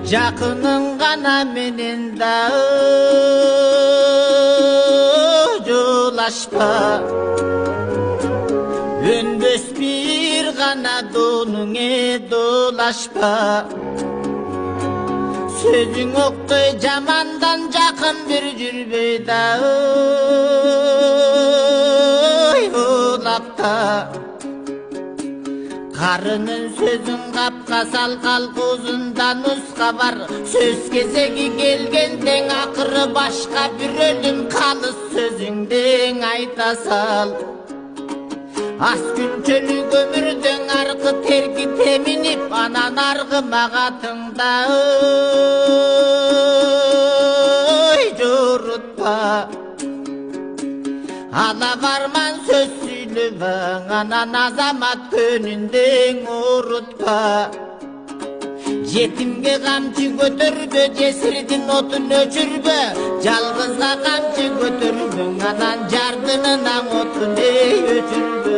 Жақының ғана менен да жолашпа, өнбөс бір ғана доныңе долашпа. Сөзің оқтай жамандан жақын бір жүрбей да олапта. Қарының сөзің қапқа салқал қозында нұсқа бар. Сөз кезегі келгенден ақыры башқа бір өлім қалыс сөзіңден айта сал. Ас күнчөлік өмірдің арқы тергі темініп, анан арғы мағатыңда жорытпа. Ала барман сөз сүйлебің, анан азамат көнүнден орутпа. Жетимге камчы көтөрбө, жесирдин отун өчүрбө. Жалгызга камчы көтөрбөң, анан жардынынан отун өчүрбө.